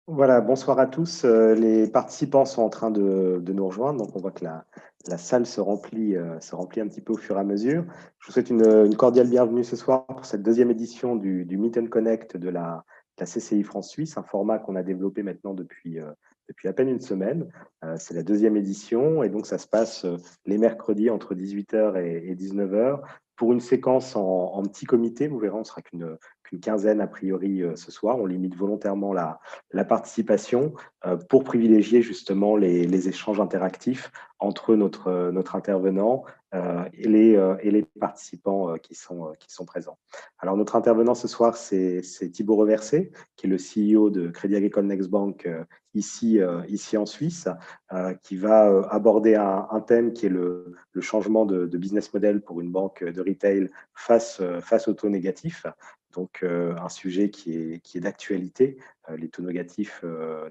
Voilà, bonsoir à tous. Les participants sont en train de nous rejoindre, donc on voit que la salle se remplit un petit peu au fur et à mesure. Je vous souhaite une cordiale bienvenue ce soir pour cette deuxième édition du Meet and Connect de la CCI France-Suisse, un format qu'on a développé maintenant depuis à peine une semaine. C'est la deuxième édition et donc ça se passe les mercredis entre 18h et 19h pour une séquence en petit comité. Vous verrez, on ne sera qu'une quinzaine a priori ce soir. On limite volontairement la participation pour privilégier justement les échanges interactifs entre notre intervenant et les participants qui sont présents. Alors, notre intervenant ce soir, c'est Thibaut Reversé, qui est le CEO de Crédit Agricole Next Bank ici en Suisse, qui va aborder un thème qui est le changement de business model pour une banque de retail face au taux négatif. Donc, un sujet qui est d'actualité, les taux négatifs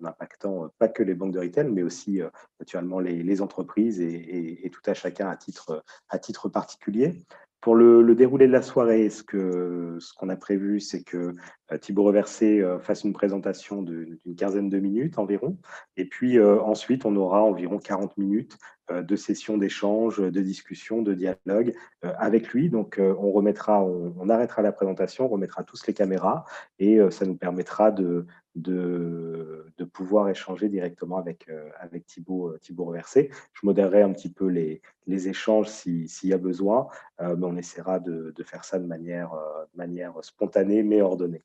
n'impactant pas que les banques de retail, mais aussi naturellement les entreprises et tout à chacun à titre particulier. Pour le déroulé de la soirée, ce qu'on a prévu, c'est que Thibaut Reversé fasse une présentation d'une quinzaine de minutes environ. Et puis ensuite, on aura environ 40 minutes de sessions d'échange, de discussion, de dialogue avec lui. Donc, on arrêtera la présentation, on remettra tous les caméras et ça nous permettra de pouvoir échanger directement avec Thibaut Reversé. Je modérerai un petit peu les échanges s'il y a besoin, mais on essaiera de faire ça de manière spontanée mais ordonnée.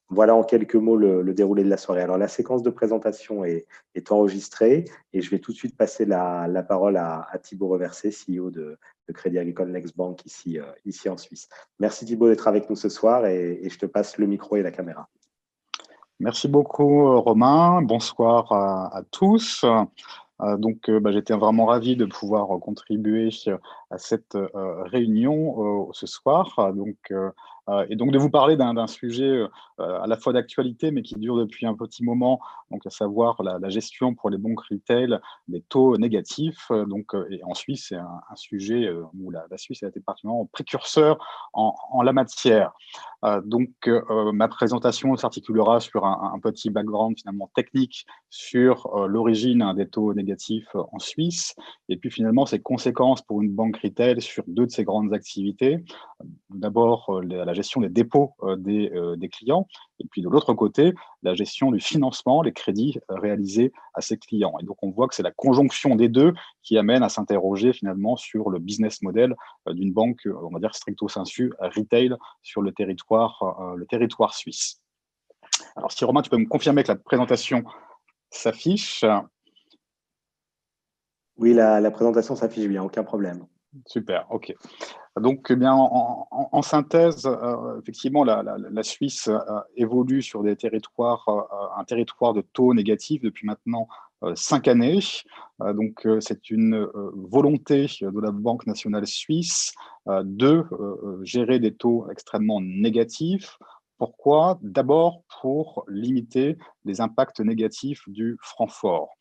Voilà en quelques mots le déroulé de la soirée. Alors, la séquence de présentation est enregistrée et je vais tout de suite passer la parole à Thibaut Reversé, CEO de Crédit Agricole Next Bank ici en Suisse. Merci Thibaut d'être avec nous ce soir et je te passe le micro et la caméra. Merci beaucoup, Romain. Bonsoir à tous. J'étais vraiment ravi de pouvoir contribuer à cette réunion ce soir. Et donc de vous parler d'un sujet à la fois d'actualité, mais qui dure depuis un petit moment, donc à savoir la gestion pour les banques retail des taux négatifs. Et en Suisse, c'est un sujet où la Suisse a été particulièrement précurseur en la matière. Ma présentation s'articulera sur un petit background finalement technique sur l'origine des taux négatifs en Suisse et puis finalement ses conséquences pour une banque retail sur deux de ses grandes activités. D'abord, la gestion des dépôts des clients et puis de l'autre côté, la gestion du financement, les crédits réalisés à ses clients. Et donc, on voit que c'est la conjonction des deux qui amène à s'interroger finalement sur le business model d'une banque, on va dire stricto sensu, retail sur le territoire suisse. Alors, si Romain, tu peux me confirmer que la présentation s'affiche. Oui, la présentation s'affiche bien, aucun problème. Super, ok. Donc, eh bien, en synthèse, effectivement, la Suisse évolue sur des territoires, un territoire de taux négatifs depuis maintenant 5 années. C'est une volonté de la Banque nationale suisse de gérer des taux extrêmement négatifs. Pourquoi? D'abord pour limiter les impacts négatifs du franc fort.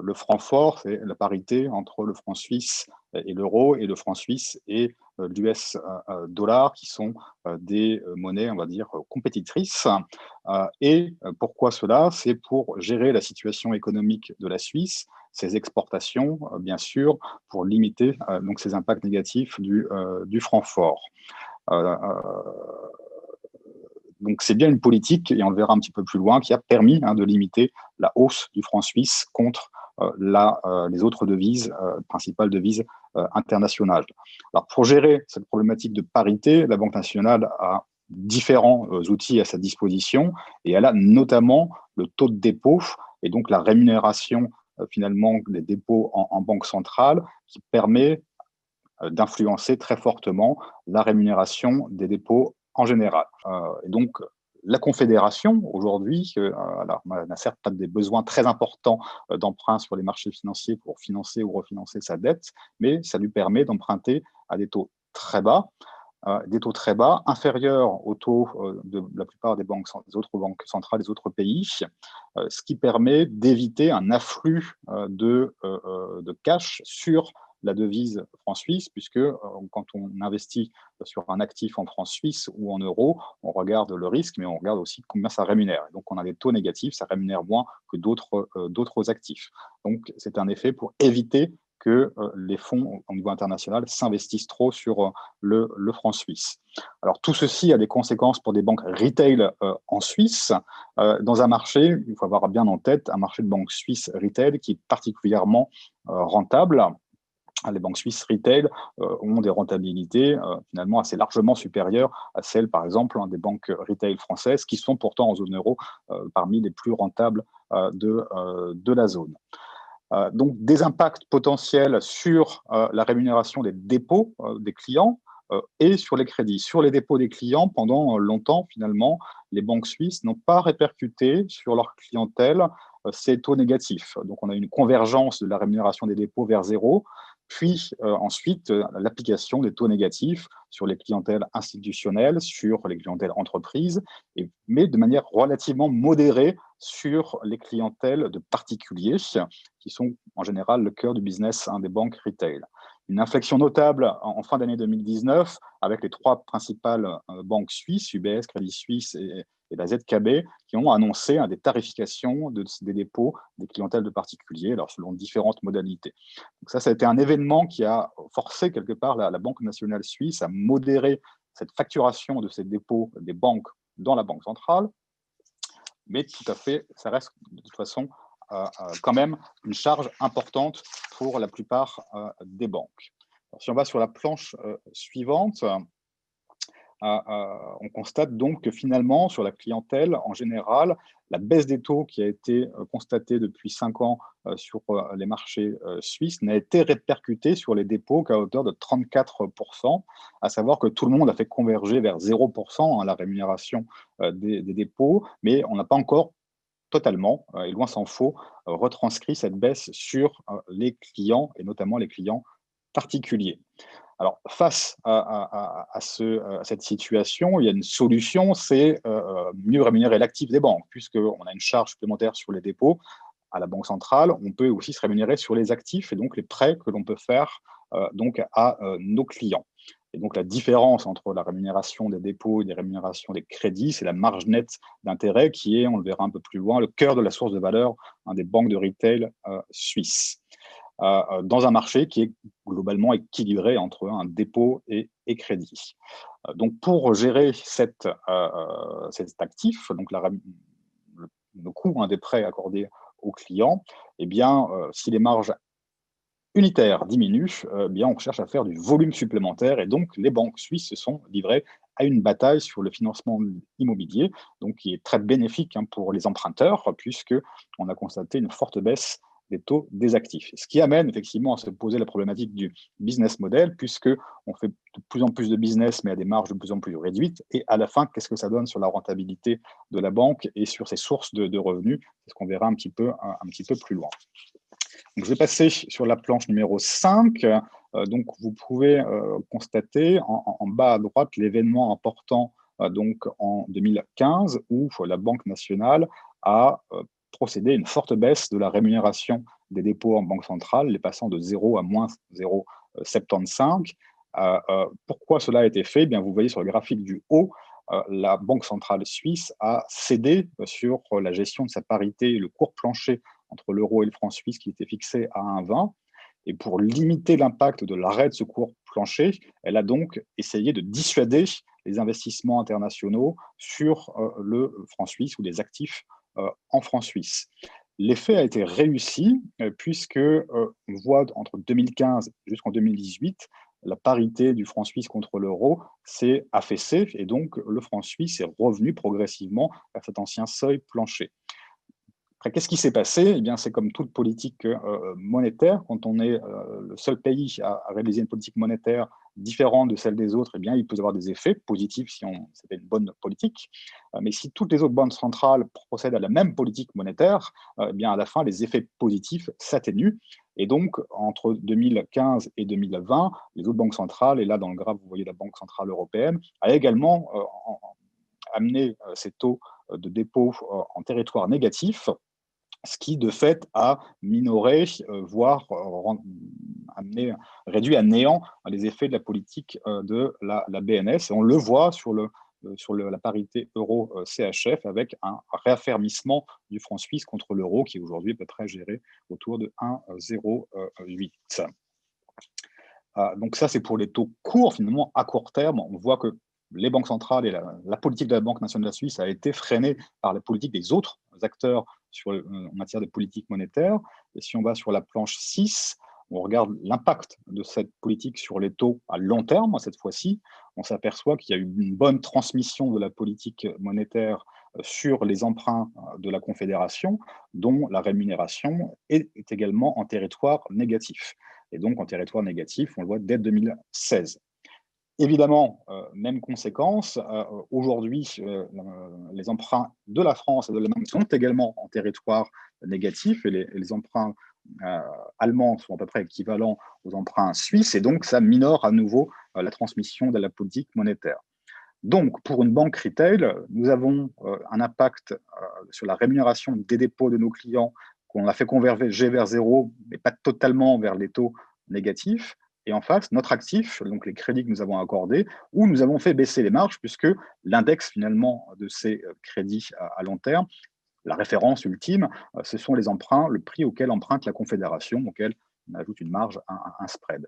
Le franc fort, c'est la parité entre le franc suisse et l'euro, et le franc suisse et l'US dollar, qui sont des monnaies, on va dire, compétitrices. Et pourquoi cela? C'est pour gérer la situation économique de la Suisse, ses exportations, bien sûr, pour limiter donc ces impacts négatifs du franc fort. Donc c'est bien une politique, et on le verra un petit peu plus loin, qui a permis de limiter la hausse du franc suisse contre les autres devises, principales devises internationales. Alors pour gérer cette problématique de parité, la Banque nationale a différents outils à sa disposition, et elle a notamment le taux de dépôt et donc la rémunération finalement des dépôts en banque centrale, qui permet d'influencer très fortement la rémunération des dépôts en général. Et donc, la Confédération, aujourd'hui, n'a certes pas des besoins très importants d'emprunt sur les marchés financiers pour financer ou refinancer sa dette, mais ça lui permet d'emprunter à des taux très bas, inférieurs aux taux de la plupart des autres banques centrales des autres pays, ce qui permet d'éviter un afflux de cash sur la devise franc suisse, puisque quand on investit sur un actif en franc suisse ou en euros, on regarde le risque, mais on regarde aussi combien ça rémunère. Donc, on a des taux négatifs, ça rémunère moins que d'autres actifs. Donc, c'est un effet pour éviter que les fonds au niveau international s'investissent trop sur le franc suisse. Alors, tout ceci a des conséquences pour des banques retail en Suisse. Dans un marché, il faut avoir bien en tête un marché de banques suisses retail qui est particulièrement rentable. Les banques suisses retail ont des rentabilités finalement assez largement supérieures à celles, par exemple, des banques retail françaises, qui sont pourtant en zone euro parmi les plus rentables de la zone. Donc, des impacts potentiels sur la rémunération des dépôts des clients et sur les crédits. Sur les dépôts des clients, pendant longtemps, finalement, les banques suisses n'ont pas répercuté sur leur clientèle ces taux négatifs. Donc, on a une convergence de la rémunération des dépôts vers zéro, puis ensuite l'application des taux négatifs sur les clientèles institutionnelles, sur les clientèles entreprises, mais de manière relativement modérée sur les clientèles de particuliers, qui sont en général le cœur du business des banques retail. Une inflexion notable en fin d'année 2019 avec les trois principales banques suisses, UBS, Crédit Suisse et la ZKB, qui ont annoncé des tarifications des dépôts des clientèles de particuliers, alors selon différentes modalités. Donc ça a été un événement qui a forcé quelque part la Banque nationale suisse à modérer cette facturation de ces dépôts des banques dans la Banque centrale, mais tout à fait, ça reste de toute façon quand même une charge importante pour la plupart des banques. Alors, si on va sur la planche suivante, on constate donc que finalement, sur la clientèle, en général, la baisse des taux qui a été constatée depuis 5 ans sur les marchés suisses n'a été répercutée sur les dépôts qu'à hauteur de 34%, à savoir que tout le monde a fait converger vers 0% la rémunération des dépôts, mais on n'a pas encore totalement, et loin s'en faut, retranscrit cette baisse sur les clients, et notamment les clients particuliers. Alors, face à cette situation, il y a une solution, c'est mieux rémunérer l'actif des banques, puisqu'on a une charge supplémentaire sur les dépôts à la Banque centrale. On peut aussi se rémunérer sur les actifs et donc les prêts que l'on peut faire donc à nos clients. Et donc, la différence entre la rémunération des dépôts et les rémunérations des crédits, c'est la marge nette d'intérêt qui est, on le verra un peu plus loin, le cœur de la source de valeur des banques de retail suisses. Dans un marché qui est globalement équilibré entre un dépôt et crédit. Donc, pour gérer cet actif, donc le coût des prêts accordés aux clients, eh bien, si les marges unitaires diminuent, bien, on cherche à faire du volume supplémentaire et donc les banques suisses se sont livrées à une bataille sur le financement immobilier, donc qui est très bénéfique pour les emprunteurs, puisqu'on a constaté une forte baisse des taux des actifs. Ce qui amène effectivement à se poser la problématique du business model, puisqu'on fait de plus en plus de business, mais à des marges de plus en plus réduites. Et à la fin, qu'est-ce que ça donne sur la rentabilité de la banque et sur ses sources de revenus? C'est ce qu'on verra un petit peu plus loin. Donc, je vais passer sur la planche numéro 5. Donc, vous pouvez constater en bas à droite l'événement important donc en 2015 où la Banque nationale a procédé à une forte baisse de la rémunération des dépôts en banque centrale, les passant de 0 à moins 0,75. Pourquoi cela a été fait? Eh bien, vous voyez sur le graphique du haut, la Banque centrale suisse a cédé sur la gestion de sa parité et le cours plancher entre l'euro et le franc suisse qui était fixé à 1,20. Et pour limiter l'impact de l'arrêt de ce cours plancher, elle a donc essayé de dissuader les investissements internationaux sur le franc suisse ou des actifs en franc suisse. L'effet a été réussi puisque on voit entre 2015 jusqu'en 2018, la parité du franc suisse contre l'euro s'est affaissée et donc le franc suisse est revenu progressivement à cet ancien seuil plancher. Après, qu'est-ce qui s'est passé? Eh bien, c'est comme toute politique monétaire, quand on est le seul pays à réaliser une politique monétaire différente de celle des autres, eh bien, il peut y avoir des effets positifs si c'était une bonne politique. Mais si toutes les autres banques centrales procèdent à la même politique monétaire, eh bien, à la fin, les effets positifs s'atténuent. Et donc, entre 2015 et 2020, les autres banques centrales, et là, dans le graphe, vous voyez la Banque centrale européenne, a également amené ces taux de dépôt en territoire négatif, ce qui, de fait, a minoré, voire réduit à néant les effets de la politique de la BNS. Et on le voit sur la parité euro-CHF avec un réaffermissement du franc suisse contre l'euro qui aujourd'hui est à peu près géré autour de 1,08. Donc ça, c'est pour les taux courts. Finalement, à court terme, on voit que les banques centrales et la politique de la Banque nationale de la Suisse a été freinée par la politique des autres acteurs en matière de politique monétaire. Et si on va sur la planche 6, on regarde l'impact de cette politique sur les taux à long terme, cette fois-ci, on s'aperçoit qu'il y a eu une bonne transmission de la politique monétaire sur les emprunts de la Confédération, dont la rémunération est également en territoire négatif. Et donc, en territoire négatif, on le voit dès 2016. Évidemment, même conséquence, aujourd'hui, les emprunts de la France et de l'Allemagne sont également en territoire négatif et les emprunts allemands sont à peu près équivalents aux emprunts suisses et donc ça minore à nouveau la transmission de la politique monétaire. Donc, pour une banque retail, nous avons un impact sur la rémunération des dépôts de nos clients qu'on a fait converger vers zéro, mais pas totalement vers les taux négatifs. Et en face, notre actif, donc les crédits que nous avons accordés, où nous avons fait baisser les marges, puisque l'index finalement de ces crédits à long terme, la référence ultime, ce sont les emprunts, le prix auquel emprunte la Confédération, auquel on ajoute une marge, un spread.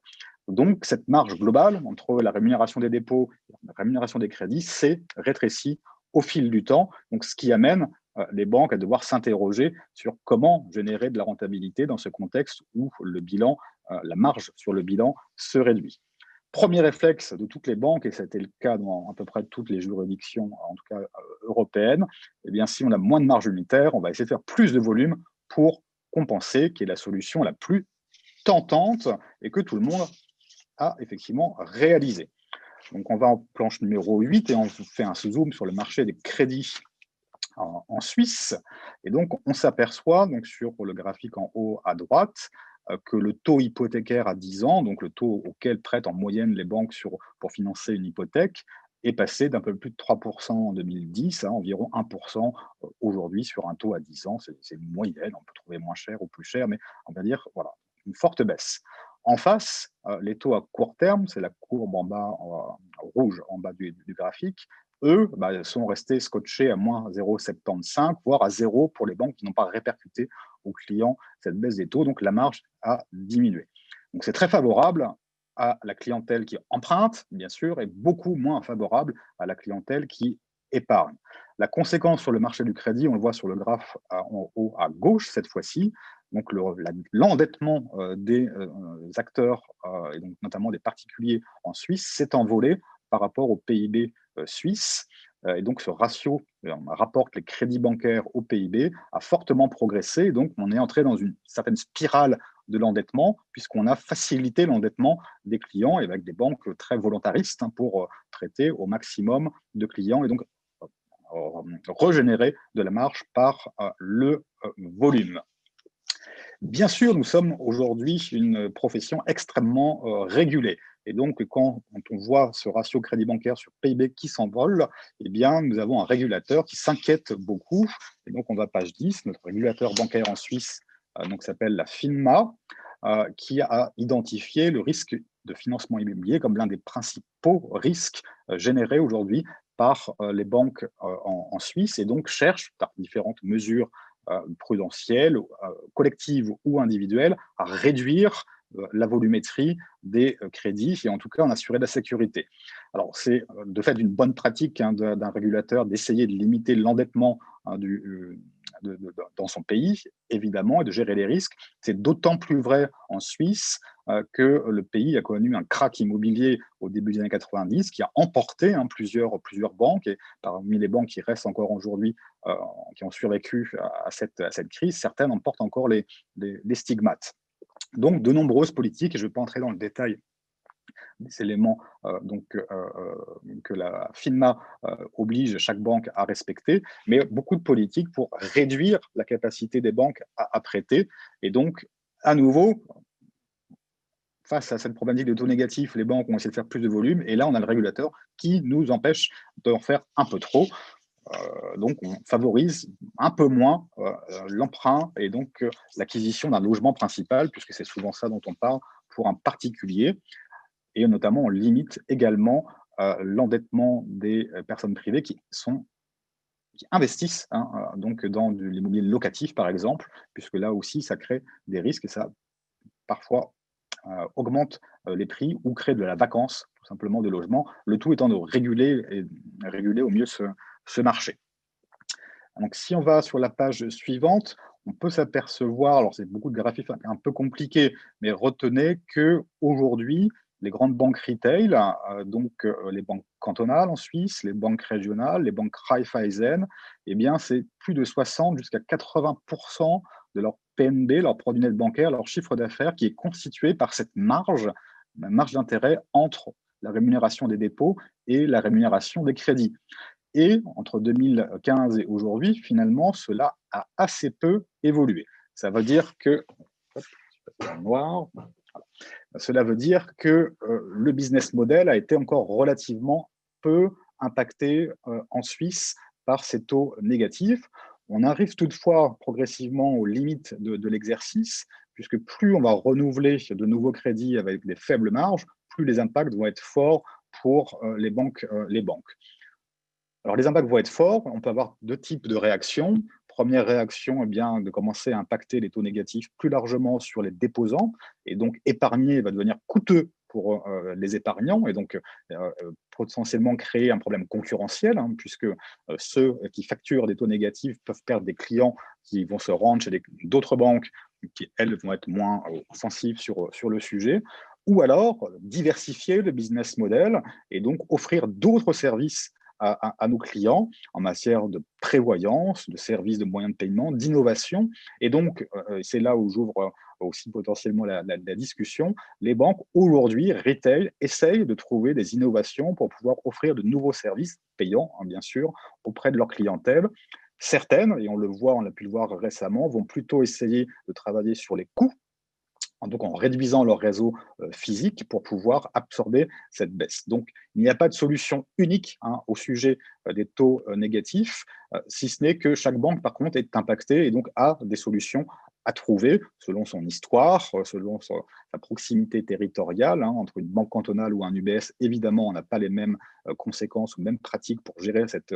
Donc, cette marge globale entre la rémunération des dépôts et la rémunération des crédits s'est rétrécie au fil du temps, donc ce qui amène les banques à devoir s'interroger sur comment générer de la rentabilité dans ce contexte où le bilan, la marge sur le bilan se réduit. Premier réflexe de toutes les banques, et c'était le cas dans à peu près toutes les juridictions, en tout cas européennes, eh bien, si on a moins de marge unitaire, on va essayer de faire plus de volume pour compenser, qui est la solution la plus tentante et que tout le monde a effectivement réalisé. Donc, on va en planche numéro 8 et on fait un zoom sur le marché des crédits en Suisse. Et donc, on s'aperçoit donc sur le graphique en haut à droite que le taux hypothécaire à 10 ans, donc le taux auquel prêtent en moyenne les banques pour financer une hypothèque, est passé d'un peu plus de 3% en 2010 à environ 1% aujourd'hui sur un taux à 10 ans. C'est une moyenne, on peut trouver moins cher ou plus cher, mais on va dire, voilà, une forte baisse. En face, les taux à court terme, c'est la courbe en bas, rouge en bas du graphique, eux sont restés scotchés à moins 0,75, voire à zéro pour les banques qui n'ont pas répercuté aux clients cette baisse des taux, donc la marge a diminué. Donc c'est très favorable à la clientèle qui emprunte, bien sûr, et beaucoup moins favorable à la clientèle qui épargne. La conséquence sur le marché du crédit, on le voit sur le graphe en haut à gauche cette fois-ci, donc l'endettement des acteurs, et donc notamment des particuliers en Suisse, s'est envolé par rapport au PIB suisse. Et donc, ce ratio rapporte les crédits bancaires au PIB a fortement progressé. Donc, on est entré dans une certaine spirale de l'endettement, puisqu'on a facilité l'endettement des clients et avec des banques très volontaristes pour traiter au maximum de clients et donc régénérer de la marge par le volume. Bien sûr, nous sommes aujourd'hui une profession extrêmement régulée. Et donc, quand on voit ce ratio crédit bancaire sur PIB qui s'envole, eh bien, nous avons un régulateur qui s'inquiète beaucoup. Et donc, on va à page 10, notre régulateur bancaire en Suisse s'appelle la FINMA, qui a identifié le risque de financement immobilier comme l'un des principaux risques générés aujourd'hui par les banques en Suisse et donc cherche, par différentes mesures prudentielles, collectives ou individuelles, à réduire la volumétrie des crédits et en tout cas en assurer la sécurité. Alors c'est de fait une bonne pratique d'un régulateur d'essayer de limiter l'endettement dans son pays, évidemment, et de gérer les risques. C'est d'autant plus vrai en Suisse que le pays a connu un krach immobilier au début des années 90 qui a emporté plusieurs banques, et parmi les banques qui restent encore aujourd'hui, qui ont survécu à cette crise, certaines en portent encore les stigmates. Donc, de nombreuses politiques, et je ne vais pas entrer dans le détail des éléments que la FINMA oblige chaque banque à respecter, mais beaucoup de politiques pour réduire la capacité des banques à prêter. Et donc, à nouveau, face à cette problématique de taux négatifs, les banques ont essayé de faire plus de volume, et là, on a le régulateur qui nous empêche d'en faire un peu trop. donc on favorise un peu moins l'emprunt et donc l'acquisition d'un logement principal, puisque c'est souvent ça dont on parle pour un particulier. Et notamment, on limite également l'endettement des personnes privées qui investissent donc dans de l'immobilier locatif, par exemple, puisque là aussi, ça crée des risques et ça parfois augmente les prix ou crée de la vacance, tout simplement, de logements, le tout étant de réguler au mieux ce marché. Donc, si on va sur la page suivante, on peut s'apercevoir, alors c'est beaucoup de graphismes un peu compliqués, mais retenez que aujourd'hui, les grandes banques retail, donc les banques cantonales en Suisse, les banques régionales, les banques Raiffeisen, eh bien, c'est plus de 60 jusqu'à 80% de leur PNB, leur produit net bancaire, leur chiffre d'affaires qui est constitué par cette marge, la marge d'intérêt entre la rémunération des dépôts et la rémunération des crédits. Et entre 2015 et aujourd'hui, finalement, cela a assez peu évolué. Ça veut dire que, noir, voilà. Cela veut dire que le business model a été encore relativement peu impacté en Suisse par ces taux négatifs. On arrive toutefois progressivement aux limites de l'exercice, puisque plus on va renouveler de nouveaux crédits avec des faibles marges, plus les impacts vont être forts pour les banques. Alors, les impacts vont être forts. On peut avoir deux types de réactions. Première réaction, eh bien, de commencer à impacter les taux négatifs plus largement sur les déposants. Et donc, épargner va devenir coûteux pour les épargnants et donc potentiellement créer un problème concurrentiel, puisque ceux qui facturent des taux négatifs peuvent perdre des clients qui vont se rendre chez d'autres banques qui, elles, vont être moins offensives sur le sujet. Ou alors, diversifier le business model et donc offrir d'autres services à nos clients en matière de prévoyance, de services de moyens de paiement, d'innovation. Et donc, c'est là où j'ouvre aussi potentiellement la discussion. Les banques, aujourd'hui, retail, essayent de trouver des innovations pour pouvoir offrir de nouveaux services payants, bien sûr, auprès de leur clientèle. Certaines, et on le voit, on a pu le voir récemment, vont plutôt essayer de travailler sur les coûts, donc en réduisant leur réseau physique pour pouvoir absorber cette baisse. Donc, il n'y a pas de solution unique au sujet des taux négatifs, si ce n'est que chaque banque, par contre, est impactée et donc a des solutions à trouver selon son histoire, selon sa proximité territoriale. Entre une banque cantonale ou un UBS, évidemment, on n'a pas les mêmes conséquences ou mêmes pratiques pour gérer cette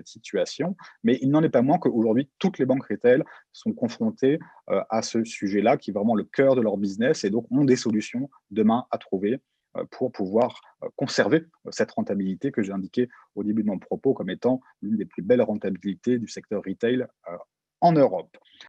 situation, mais il n'en est pas moins qu'aujourd'hui, toutes les banques retail sont confrontées à ce sujet-là, qui est vraiment le cœur de leur business, et donc ont des solutions demain à trouver pour pouvoir conserver cette rentabilité que j'ai indiquée au début de mon propos comme étant l'une des plus belles rentabilités du secteur retail en Europe.